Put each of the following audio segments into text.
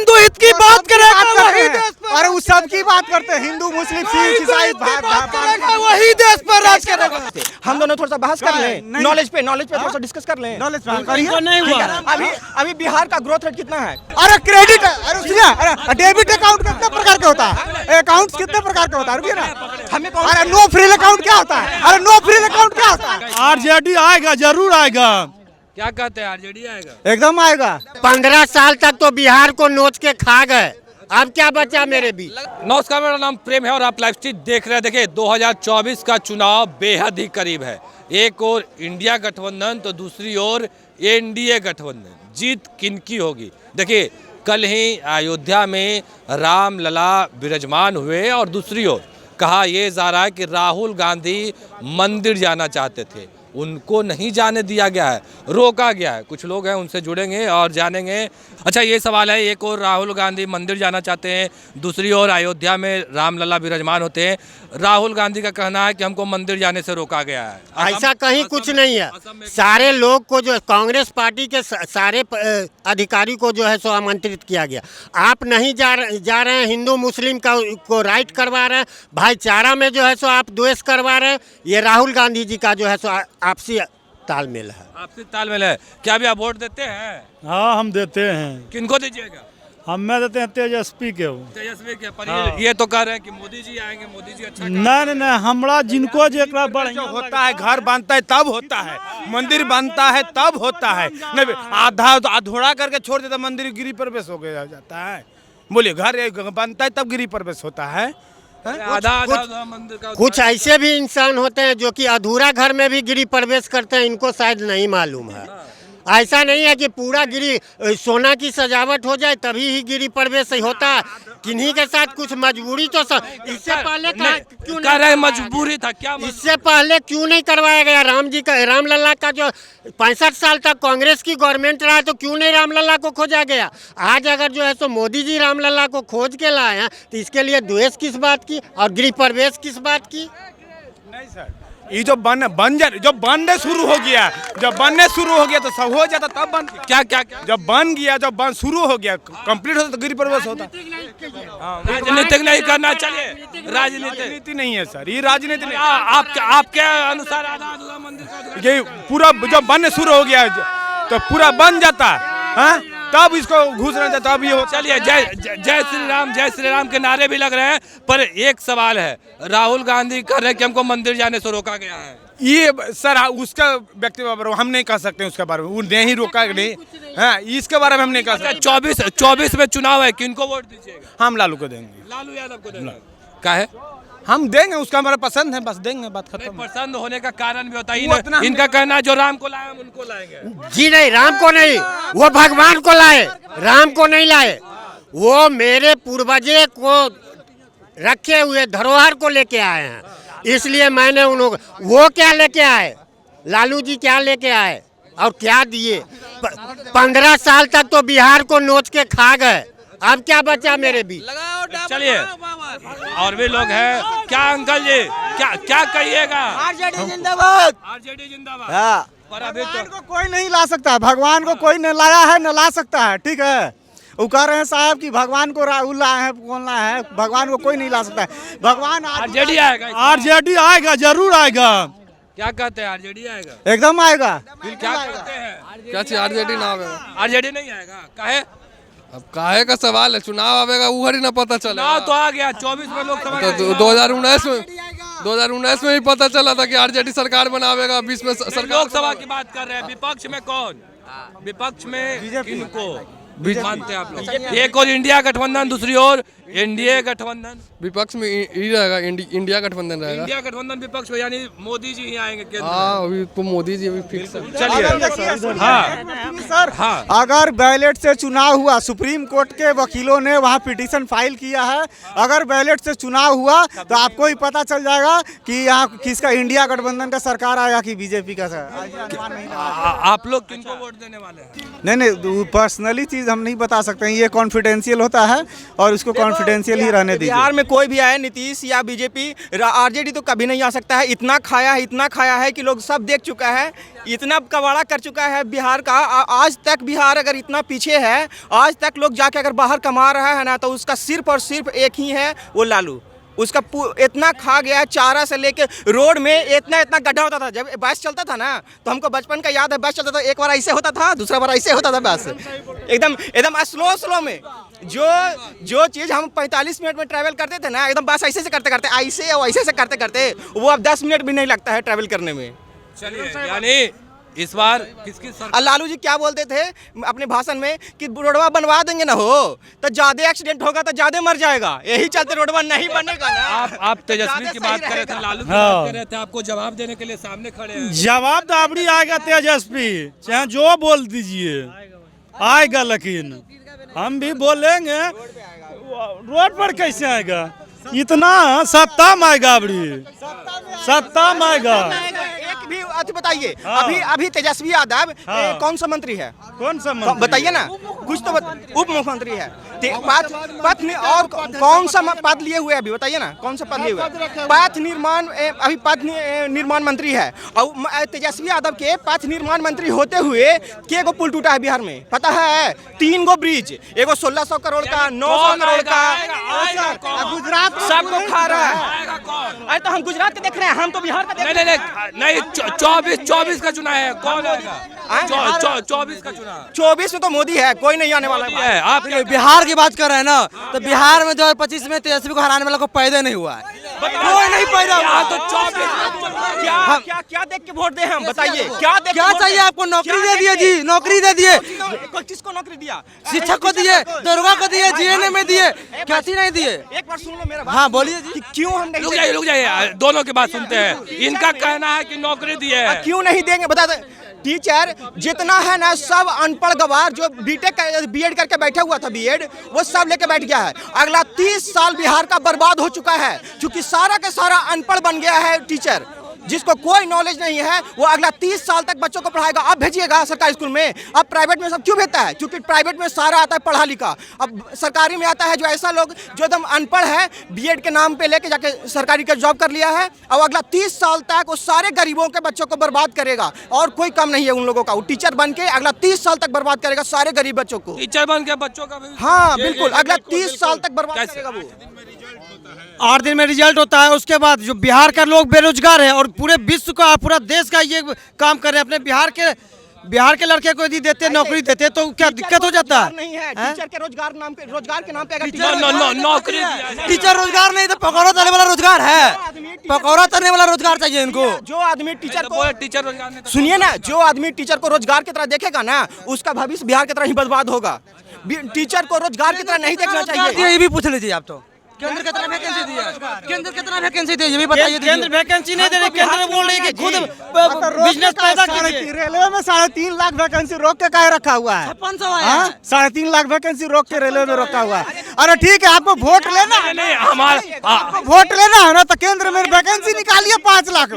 हिंदू हित की बात करेगा वही देश पर, अरे उस सब की बात करते हैं, हिंदू मुस्लिम सिख ईसाई वही देश पर राज करेगा। हम दोनों थोड़ा सा बहस कर लें, नॉलेज पे थोड़ा सा डिस्कस कर लें। नॉलेज नहीं हुआ अभी बिहार का ग्रोथ रेट कितना है? अरे क्रेडिट, अरे सुनिए, अरे डेबिट अकाउंट कितने प्रकार का होता है, अकाउंट कितने प्रकार का होता है, रुकिए ना। हमें अरे नो फ्रिल अकाउंट क्या होता है, अरे नो फ्रिल अकाउंट क्या होता है? आरजेडी आएगा, जरूर आएगा। क्या कहते हैं, आरजेडी आएगा? एकदम आएगा। 15 साल तक तो बिहार को नोच के खा गए, अब क्या बचा मेरे भी। नमस्कार, मेरा नाम प्रेम है और आप लाइव स्ट्रीट देख रहे हैं। देखिए 2024 का चुनाव बेहद ही करीब है। एक ओर इंडिया गठबंधन तो दूसरी ओर एनडीए गठबंधन। जीत किनकी होगी? देखिए कल ही अयोध्या में राम लला विराजमान हुए और दूसरी ओर कहा यह जा रहा है कि राहुल गांधी मंदिर जाना चाहते थे, उनको नहीं जाने दिया गया है, रोका गया है। कुछ लोग हैं उनसे जुड़ेंगे और जानेंगे। अच्छा, ये सवाल है, एक और राहुल गांधी मंदिर जाना चाहते हैं, दूसरी ओर अयोध्या में रामलला विराजमान होते हैं। राहुल गांधी का कहना है कि हमको मंदिर जाने से रोका गया है। ऐसा कहीं कुछ नहीं है। सारे लोग को जो कांग्रेस पार्टी के सारे अधिकारी को जो है सो आमंत्रित किया गया। आप नहीं जा रहे हैं, हिंदू मुस्लिम को राइट करवा रहे हैं, भाईचारा में जो है सो आप द्वेष करवा रहे हैं। ये राहुल गांधी जी का जो है सो आपसी तालमेल है। आपसी तालमेल है। क्या भी आप वोट देते हैं? हाँ, हम देते हैं। किनको दीजिएगा? हमें देते हैं तेजस्वी के। तेजस्वी के। पर ये तो कह रहे हैं कि मोदी जी आएंगे, मोदी जी अच्छा नहीं, हमरा जिनको जेकरा जो होता है, घर बनता है तब होता है, मंदिर बनता है तब होता है। नहीं आधा अधूरा करके छोड़ देता, मंदिर गिरी प्रवेश हो गया जाता है। बोलिए, घर बनता है तब गिरी प्रवेश होता है। आधा मंदिर का। कुछ ऐसे भी इंसान होते हैं जो कि अधूरा घर में भी गिरी प्रवेश करते हैं, इनको शायद नहीं मालूम है। ऐसा नहीं है कि पूरा गिरी सोना की सजावट हो जाए तभी ही गिरी प्रवेश होता है। किन्हीं के साथ कुछ मजबूरी तो इससे पहले क्यों कह रहे मजबूरी था क्या? इससे पहले क्यों नहीं करवाया गया? रामलला का जो 65 साल तक कांग्रेस की गवर्नमेंट रहा तो क्यों नहीं रामलला को खोजा गया? आज अगर जो है सो मोदी जी रामलला को खोज के लाए हैं तो इसके लिए द्वेष किस बात की और गृह प्रवेश किस बात की? नहीं सर, ये जो बनने शुरू हो गया, जब बनने शुरू हो गया तो सब हो जाता, तब बन क्या जब बन गया, जब बन शुरू हो गया, कंप्लीट होता तो गिरी प्रवेश होता। राजनीतिक नहीं करना चाहिए। राजनीति नहीं है सर, ये राजनीति नहीं। आपके अनुसार आधा अधूरा मंदिर का ये पूरा जब बनने शुरू हो गया तो पूरा बन जाता है, तब इसको घुसना चाहता। अब ये हो। चलिए, जय श्री राम के नारे भी लग रहे हैं। पर एक सवाल है, राहुल गांधी कह रहे हैं कि हमको मंदिर जाने से रोका गया है। ये सर उसका व्यक्तिगत, हम नहीं कह सकते उसके बारे में, वो नहीं रोका नहीं है, इसके बारे में हम नहीं कह सकते। 24 में चुनाव है, किनको वोट दीजिएगा? हम लालू को देंगे। लालू यादव को देंगे। क्या है? हम देंगे, उसका हमारा पसंद है, बस देंगे, बात खत्म। पसंद होने का कारण भी होता है। इनका कहना है जो राम को लाए हम उनको लाएंगे। जी नहीं, राम को नहीं, वो भगवान को लाए, राम को नहीं लाए। वो मेरे पूर्वजे को रखे हुए धरोहर को लेके आए हैं, इसलिए मैंने उन्होंने। वो क्या लेके आए? लालू जी क्या लेके आए और क्या दिए? 15 साल तक तो बिहार को नोच के खा गए, अब क्या बचा मेरे भी। चलिए, और भी लोग हैं। क्या अंकल जी, क्या कहिएगा? आरजेडी जिंदाबाद। आरजेडी जिंदाबाद। हाँ। पर अभी तो को कोई नहीं ला सकता, भगवान को कोई न लाया है न ला सकता है, ठीक है। वो कह रहे हैं साहब कि भगवान को राहुल लाए हैं, कौन लाया है? भगवान को कोई नहीं ला सकता है। भगवान आरजेडी आएगा। आरजेडी आएगा, जरूर आएगा। क्या कहते हैं, आरजेडी आएगा? एकदम आएगा। क्या कहते हैं? क्या चीज आरजेडी ना आवेगा? आरजेडी नहीं आएगा? काहे? अब काहे का सवाल है, चुनाव आवेगा वो ही ना पता चला। चुनाव तो आ गया, 24 में लोकसभा। तो 2019 में ही पता चला था कि आरजेडी सरकार बनावेगा। 20 में सरकार। लोकसभा की बात कर रहे हैं। विपक्ष में कौन? विपक्ष में किनको मानते हैं आप लोग? एक और इंडिया गठबंधन, दूसरी ओर एनडीए गठबंधन। विपक्ष में ही रहेगा, इंडिया गठबंधन रहेगा। इंडिया गठबंधन विपक्ष में, यानी मोदी जी ही आएंगे केंद्र में। हाँ, अभी तो मोदी जी अभी फिक्स है। चलिए, सर, अगर बैलेट से चुनाव हुआ, सुप्रीम कोर्ट के वकीलों ने वहाँ पिटीशन फाइल किया है, अगर बैलेट से चुनाव हुआ तो आपको ही पता चल जाएगा कि यहाँ किसका, इंडिया गठबंधन का सरकार आएगा कि बीजेपी का। आप लोग किनको वोट देने वाले हैं? नहीं, पर्सनली चीज चीज़ हम नहीं बता सकते हैं, ये कॉन्फिडेंशियल होता है और उसको कॉन्फिडेंशियल ही रहने दीजिए। बिहार में कोई भी आए, नीतीश या बीजेपी, आरजेडी तो कभी नहीं आ सकता है। इतना खाया है कि लोग सब देख चुका है, इतना कबाड़ा कर चुका है बिहार का। आज तक बिहार अगर इतना पीछे है, आज तक लोग जाके अगर बाहर कमा रहा है ना, तो उसका सिर्फ और सिर्फ एक ही है, वो लालू। उसका इतना खा गया है, चारा से लेके रोड में इतना गड्ढा होता था। जब बस चलता था ना, तो हमको बचपन का याद है, बस चलता था, एक बार ऐसे होता था, दूसरा बार ऐसे होता था बस, एकदम स्लो में। जो चीज़ हम 45 मिनट में ट्रैवल करते थे ना, एकदम बस ऐसे से करते ऐसे और ऐसे से करते वो अब 10 मिनट भी नहीं लगता है ट्रैवल करने में। चलिए, यानी इस बार किसकी सरकार? लालू जी क्या बोलते थे अपने भाषण में कि रोडवा बनवा देंगे ना हो तो ज्यादा एक्सीडेंट होगा, तो ज्यादा मर जाएगा, यही चलते रोडवा नहीं बनेगा ना। आप तेजस्वी की बात कर रहे थे, लालू की बात कर रहे थे, आपको जवाब देने के लिए सामने खड़े हैं। जवाब तो अबड़ी आएगा तेजस्वी, चाहे जो बोल दीजिए आएगा, लेकिन हम भी बोलेंगे। रोड पर कैसे आएगा? इतना सत्ता में आएगा, अबड़ी सत्ता में आएगा। एक भी बताइए, अभी तेजस्वी यादव कौन सा मंत्री है? कौन सा मंत्री? बताइए ना, कुछ तो उप मुख्यमंत्री है। पथ में और कौन सा पद लिए हुए? अभी बताइए ना, कौन सा पद लिए हुए? पथ निर्माण मंत्री है। और तेजस्वी यादव के पथ निर्माण मंत्री होते हुए के गो पुल टूटा है बिहार में, पता है? 3 गो ब्रिज, एगो 1600 करोड़ का, 900 करोड़ का। गुजरात सबको खा रहा है। अरे तो हम गुजरात के देख रहे हैं, हम तो बिहार का देख रहे हैं। नहीं, 24 का चुनाव है, कौन आएगा? 24 का चुनाव, 24 में तो मोदी है, कोई नहीं आने वाला है। आप बिहार की बात कर रहे हैं ना, तो बिहार में 2025 में तेजस्वी को हराने वाला को पैदा नहीं हुआ है, कोई नहीं पैदा हुआ। तो 24 क्या देख के वोट दे हम? बताइए क्या चाहिए आपको? नौकरी दे दिए जी, नौकरी दे दिए। किसको नौकरी दिया? शिक्षक को दिए, दरोगा को दिए, जीएनए में दिए, क्या चीज नहीं दिए? एक बार सुन लो मेरा बात। हाँ बोलिए जी। क्यों हम नहीं? रुक जाइए, दोनों की बात सुनते हैं। इनका कहना है कि नौकरी दी है, क्यों नहीं देंगे? बता दे। टीचर जितना है ना, सब अनपढ़ गवार जो बीटेक बीएड करके बैठा हुआ था, बीएड वो सब लेके बैठ गया है। अगला 30 साल बिहार का बर्बाद हो चुका है, क्योंकि सारा का सारा अनपढ़ बन गया है टीचर, जिसको कोई नॉलेज नहीं है। वो अगला 30 साल तक बच्चों को पढ़ाएगा। अब भेजिएगा सरकारी स्कूल में, अब प्राइवेट में सब क्यों भेजता है? क्योंकि प्राइवेट में सारा आता है पढ़ा लिखा, अब सरकारी में आता है जो ऐसा लोग जो एकदम अनपढ़ है, बीएड के नाम पे लेके जाके सरकारी का जॉब कर लिया है। और अगला 30 साल तक वो सारे गरीबों के बच्चों को बर्बाद करेगा, और कोई कम नहीं है उन लोगों का। वो टीचर बन के अगला 30 साल तक बर्बाद करेगा सारे गरीब बच्चों को। टीचर बन के बच्चों का? हाँ बिल्कुल, अगला 30 साल तक बर्बाद करेगा वो। 8 दिन में रिजल्ट होता है, उसके बाद जो बिहार का लोग बेरोजगार है, और पूरे विश्व का, पूरा देश का ये काम कर रहे हैं। अपने बिहार के लड़के को यदि देते, नौकरी देते, तो क्या दिक्कत हो जाता है? नहीं है टीचर के रोजगार के नाम पे अगर नौकरी टीचर रोजगार नहीं तो पकौड़ा तलने वाला रोजगार है, पकौड़ा तलने वाला रोजगार चाहिए इनको। जो आदमी टीचर रोजगार नहीं, सुनिए ना, जो आदमी टीचर को रोजगार की तरह देखेगा ना, उसका भविष्य बिहार की तरह ही बर्बाद होगा। टीचर को रोजगार की तरह नहीं देखना चाहिए। ये भी पूछ लीजिए आप तो। केंद्र कितना वैकेंसी दिया? केंद्र कितना वैकेंसी दिया ये भी बताइए। केंद्र वैकेंसी नहीं दे रहे, केंद्र बोल रहे हैं कि खुद बिजनेस पैदा कीजिए। रेलवे में 3.5 लाख वैकेंसी रोक के काहे रखा हुआ है? 500 हाँ, 3.5 लाख वैकेंसी रोक के रेलवे में रखा हुआ है। अरे ठीक है, आपको वोट लेना नहीं, हमारा वोट लेना है ना, तो केंद्र में वैकेंसी निकालिए 5 लाख।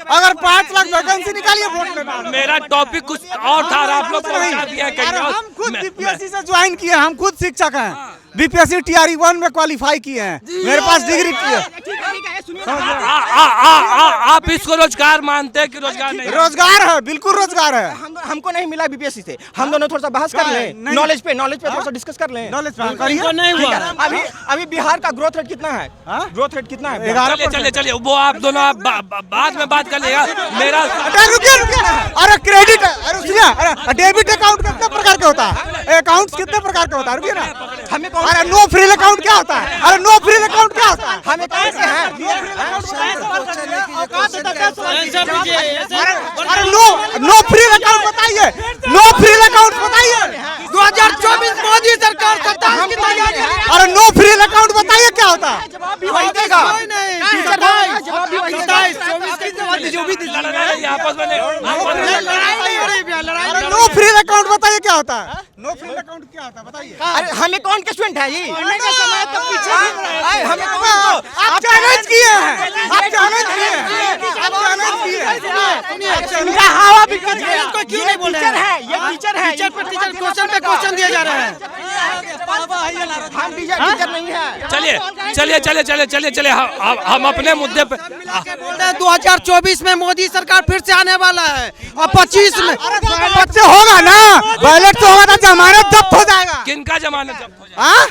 अगर 5 लाख वैकेंसी निकालिए, वोट लेना। मेरा टॉपिक कुछ और था, आप लोग पहुंचा दिया कहीं और। हम खुद बीपीएससी से ज्वाइन किए, हम खुद शिक्षक हैं, बीपीएससी टीआरई 1 में क्वालिफाई किए हैं, मेरे पास डिग्री की है। आप इसको रोजगार मानते हैं कि रोजगार नहीं? रोजगार है, बिल्कुल रोजगार है। हमको नहीं मिला बीपीएससी से, हम दोनों थोड़ा सा बहस कर लें, नॉलेज पे थोड़ा सा डिस्कस कर लें। नॉलेज नहीं हुआ। अभी बिहार का ग्रोथ रेट कितना है? ग्रोथ रेट कितना है? 11%। चलिए, वो आप दोनों आप बाद में बात कर लेगा। मेरा रुकिए। अरे क्रेडिट, अरे सुनिए, अरे डेबिट अकाउंट कितने प्रकार के होता है? अकाउंट कितने प्रकार के होता है? रुकिए ना। हमें अरे नो फ्रिल अकाउंट क्या होता है? अरे नो फ्रिल अकाउंट क्या होता है? हमें कौन से हैं? अरे नो फ्रिल अकाउंट बताइए, नो फ्रिल अकाउंट बताइए। 2024 मोदी सरकार खत्म की तैयारी है। अरे नो फ्रिल अकाउंट बताइए क्या होता है? जवाब भी वही देगा। जवाब भी वही देगा। 27 जो भी आपस में अरे नो फ्रिल अकाउंट बताइए क्या होता है? नो फ्रिल अकाउंट क्या होता है बताइए। अरे हमें कौन के स्टूडेंट है जी? हमें आप चैलेंज किए हैं, आप चैलेंज किए हैं, आप चैलेंज किए हैं। हवा भी क्यों नहीं बोल रहे हैं? ये टीचर टीचर हैं। टीचर पे टीचर क्वेश्चन पे क्वेश्चन दिए जा रहे हैं। हम टीचर नहीं है। चलिए हम अपने मुद्दे पे बोल रहे हैं 2024 में मोदी सरकार फिर से आने वाला है और 25 में बैलेट से होगा ना, बैलेट से होगा तो जमानत जब्त हो जाएगा। किनका जमानत जब्त हो जाएगा? हाँ?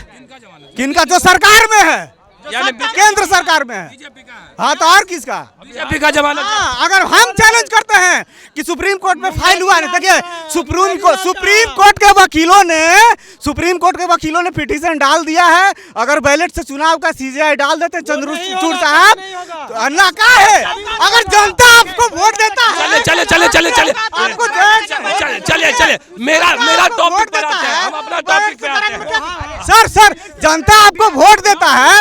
किनका? जो सरकार में है, यानी केंद्र सरकार में है। बीजेपी का है। हाँ तो और किसका? बीजेपी का जमानत। हाँ, अगर हम चैलेंज करते हैं कि सुप्रीम कोर्ट में फाइल हुआ है, देखिए सुप्रीम कोर्ट के वकीलों ने पिटीशन डाल दिया है। अगर बैलेट से चुनाव का सीजीआई डाल देते हैं चंद्रचूड़ साहब, तो अल्लाह का है। अगर जनता आपको वोट देता है, चलिए मेरा टॉपिक पर आते हैं। हम अपना टॉपिक पे आते हैं। सर जनता आपको वोट देता है,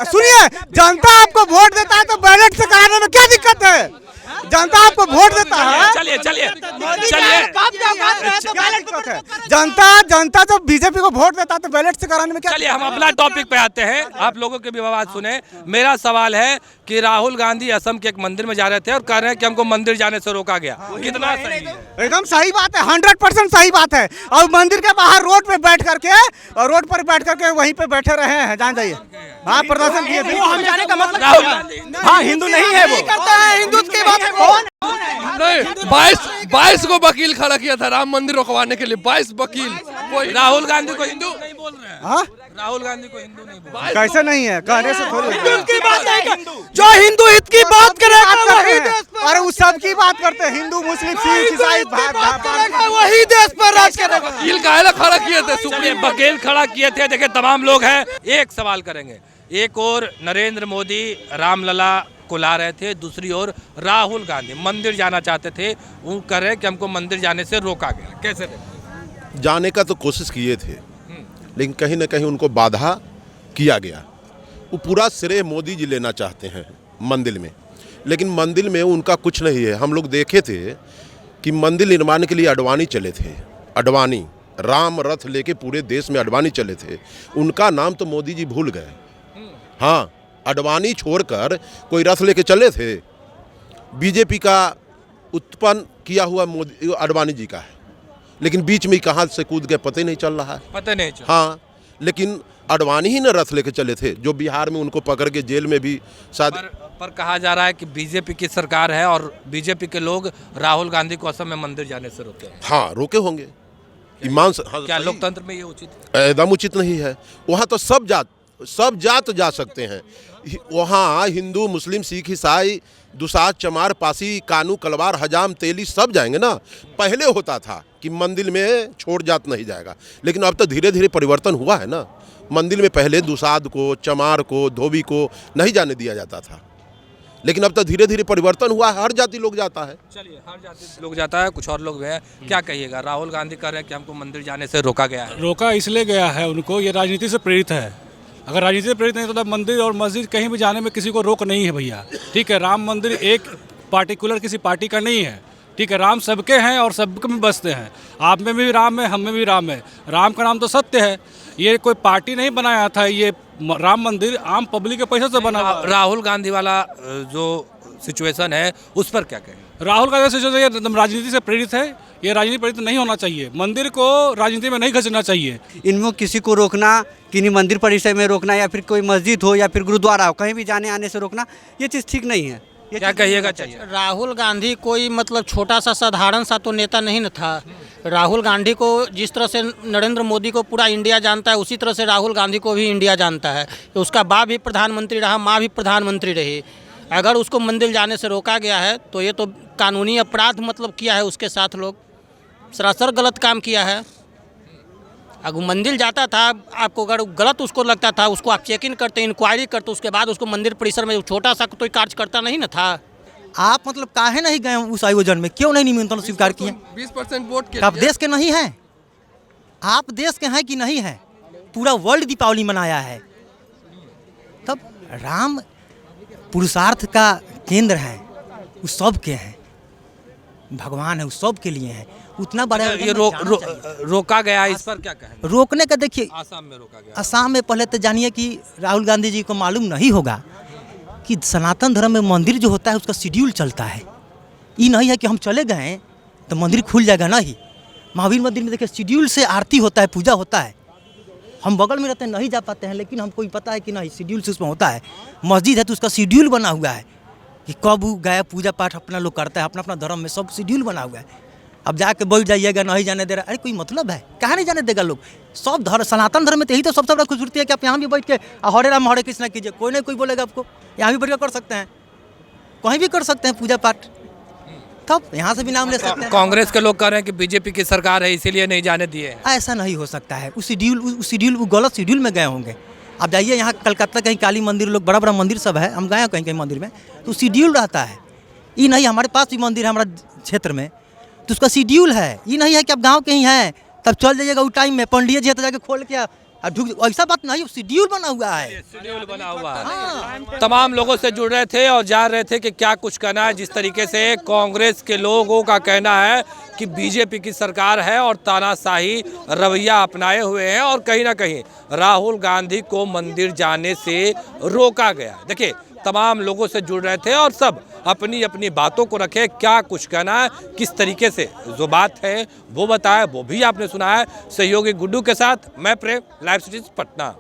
सुनिए, जनता आपको वोट देता है तो बैलेट से कराने में क्या दिक्कत है? जनता आपको वोट देता है। चलिए जनता जब बीजेपी को वोट देता है तो बैलेट से कराने में क्या? चलिए हम अपना टॉपिक पे आते हैं। आप लोगों के भी आवाज सुने। मेरा सवाल है कि राहुल गांधी असम के एक मंदिर में जा रहे थे और कह रहे हैं कि हमको मंदिर जाने से रोका गया। कितना सही है? एकदम सही बात है, 100% सही बात है। और मंदिर के बाहर रोड पर बैठ करके वहीं पे बैठे रहे हैं, जान जाइए। हाँ, प्रदर्शन किए थे। हम जाने का मतलब राहुल गांधी हाँ हिंदू नहीं है वो। करता है हिंदुत्व की बात। नहीं, 22 को वकील खड़ा किया था राम मंदिर रोकवाने के लिए। 22 वकील। कोई राहुल गांधी को हिंदू नहीं बोल रहे हैं। हाँ? राहुल गांधी को हिंदू नहीं बोल रहे हैं। कैसे नहीं है? कहने से थोड़ी की बात नहीं, जो हिंदू हित की बात करेगा वही देश पर, अरे वो सबकी बात करते हैं, हिंदू मुस्लिम सिख ईसाई वही देश पर राज करेगा। वकील काहे खड़ा किए थे? चलिए वकील खड़ा किए थे। देखिए तमाम लोग हैं। एक सवाल करेंगे। एक और नरेंद्र मोदी रामलला को ला रहे थे, दूसरी ओर राहुल गांधी मंदिर जाना चाहते थे। वो कह रहे हैं कि हमको मंदिर जाने से रोका गया। कैसे जाने का तो कोशिश किए थे, लेकिन कहीं ना कहीं उनको बाधा किया गया। वो पूरा श्रेय मोदी जी लेना चाहते हैं मंदिर में, लेकिन मंदिर में उनका कुछ नहीं है। हम लोग देखे थे कि मंदिर निर्माण के लिए अडवाणी चले थे। अडवाणी राम रथ लेके पूरे देश में अडवाणी चले थे। उनका नाम तो मोदी जी भूल गए। हाँ, अडवाणी छोड़कर कोई रथ लेके चले थे। बीजेपी का उत्पन्न किया हुआ मोदी अडवाणी जी का है, लेकिन बीच में कहाँ से कूद गए पता ही नहीं चल रहा है। पता नहीं चला। हाँ, लेकिन अडवाणी ही न रथ लेके चले थे, जो बिहार में उनको पकड़ के जेल में भी शायद। पर कहा जा रहा है कि बीजेपी की सरकार है और बीजेपी के लोग राहुल गांधी को असम में मंदिर जाने से रोके हैं। हाँ, रोके होंगे। ईमान से हाँ, क्या सही। लोकतंत्र में ये उचित है? एकदम उचित नहीं है। वहाँ तो सब जात जा सकते हैं। वहाँ हिंदू मुस्लिम सिख ईसाई दुसाध चमार पासी कानू कलवार हजाम तेली सब जाएंगे ना। पहले होता था कि मंदिर में छोड़ जात नहीं जाएगा, लेकिन अब तो धीरे धीरे परिवर्तन हुआ है ना। मंदिर में पहले दुसाध को, चमार को, धोबी को नहीं जाने दिया जाता था, लेकिन अब तो धीरे धीरे परिवर्तन हुआ है। हर जाति लोग जाता है। चलिए हर जाति लोग जाता है। कुछ और लोग भी हैं। क्या कहिएगा? राहुल गांधी कह रहे हैं कि हमको मंदिर जाने से रोका गया है। रोका इसलिए गया है उनको, ये राजनीति से प्रेरित है। अगर राजनीति से प्रेरित नहीं तो मंदिर और मस्जिद कहीं भी जाने में किसी को रोक नहीं है भैया। ठीक है, राम मंदिर एक पार्टिकुलर किसी पार्टी का नहीं है। ठीक है, राम सबके हैं और सबके में बसते हैं। आप में भी राम है, हम में भी राम है। राम का नाम तो सत्य है। ये कोई पार्टी नहीं बनाया था। ये राम मंदिर आम पब्लिक के पैसे से बना हुआ। राहुल गांधी वाला जो सिचुएशन है उस पर क्या कहें? राहुल गांधी से जो ये राजनीति से प्रेरित है, ये राजनीति प्रेरित नहीं होना चाहिए। मंदिर को राजनीति में नहीं घसीटना चाहिए। इनमें किसी को रोकना, किन्हीं मंदिर परिसर में रोकना, या फिर कोई मस्जिद हो या फिर गुरुद्वारा हो, कहीं भी जाने आने से रोकना, ये चीज़ ठीक नहीं है। क्या कहिएगा? चाहिए राहुल गांधी कोई मतलब छोटा सा साधारण सा तो नेता नहीं न था। राहुल गांधी को जिस तरह से नरेंद्र मोदी को पूरा इंडिया जानता है, उसी तरह से राहुल गांधी को भी इंडिया जानता है। तो उसका बाप भी प्रधानमंत्री रहा, माँ भी प्रधानमंत्री रही। अगर उसको मंदिर जाने से रोका गया है तो ये तो कानूनी अपराध मतलब किया है उसके साथ लोग, सरासर गलत काम किया है। अगर मंदिर जाता था, आपको अगर गलत उसको लगता था, उसको आप चेक इन करते, इंक्वायरी करते, उसके बाद उसको मंदिर परिसर में छोटा सा कोई कार्य करता नहीं ना था। आप मतलब काहे नहीं गए उस आयोजन में? क्यों नहीं निमंत्रण स्वीकार किए? 20% वोट के आप देश के नहीं हैं? आप देश के हैं कि नहीं हैं? पूरा वर्ल्ड दीपावली मनाया है। तब राम पुरुषार्थ का केंद्र है, उस सब के हैं। भगवान है, उस सब के लिए है। उतना बड़ा ये रोका गया, इस पर क्या कहें? रोकने का देखिए, आसाम में रोका गया। असम में पहले तो जानिए कि राहुल गांधी जी को मालूम नहीं होगा कि सनातन धर्म में मंदिर जो होता है उसका शेड्यूल चलता है। ये नहीं है कि हम चले गए तो मंदिर खुल जाएगा, नहीं। महावीर मंदिर में देखिए शेड्यूल से आरती होता है, पूजा होता है। हम बगल में रहते हैं, नहीं जा पाते हैं, लेकिन हमको भी पता है कि नहीं शेड्यूल से उसमें होता है। मस्जिद है तो उसका शेड्यूल बना हुआ है कि कब गया पूजा पाठ अपना लोग करता है, अपना अपना धर्म में सब शेड्यूल बना हुआ है। अब जाके बैठ जाइएगा नहीं जाने दे रहा, अरे कोई मतलब है? कहाँ नहीं जाने देगा लोग? सब धर्म, सनातन धर्म में तो यही तो सबसे बड़ा खूबसूरती है कि आप यहाँ भी बैठ के हरे राम हरे कृष्णा कीजिए, कोई नहीं कोई बोलेगा आपको। यहाँ भी बैठ कर सकते हैं, कहीं भी कर सकते हैं पूजा पाठ, तब यहाँ से भी नाम ले सकते हैं। कांग्रेस के लोग कह रहे हैं कि बीजेपी की सरकार है इसीलिए नहीं जाने दिए। ऐसा नहीं हो सकता है, उस शेड्यूल वो गलत शेड्यूल में गए होंगे। आप जाइए यहाँ कलकत्ता कहीं काली मंदिर, लोग बड़ा बड़ा मंदिर सब है, हम गए हैं कहीं कहीं मंदिर में तो शेड्यूल रहता है। ये नहीं हमारे पास भी मंदिर है हमारा क्षेत्र में, तो उसका शेड्यूल है। ये नहीं है कि आप गांव के ही हैं तब चल जाइएगा उस टाइम में, पंडित जी तो जाके खोल के ढुक, ऐसा बात नहीं, शेड्यूल बना हुआ है। शेड्यूल बना हुआ है। तमाम लोगों से जुड़ रहे थे और जान रहे थे कि क्या कुछ कहना है। जिस तरीके से कांग्रेस के लोगों का कहना है कि बीजेपी की सरकार है और तानाशाही रवैया अपनाए हुए हैं और कहीं ना कहीं राहुल गांधी को मंदिर जाने से रोका गया। देखिए तमाम लोगों से जुड़ रहे थे और सब अपनी अपनी बातों को रखे, क्या कुछ कहना है, किस तरीके से जो बात है वो बताया, वो भी आपने सुना है। सहयोगी गुड्डू के साथ मैं प्रेम, लाइव सिटीज पटना।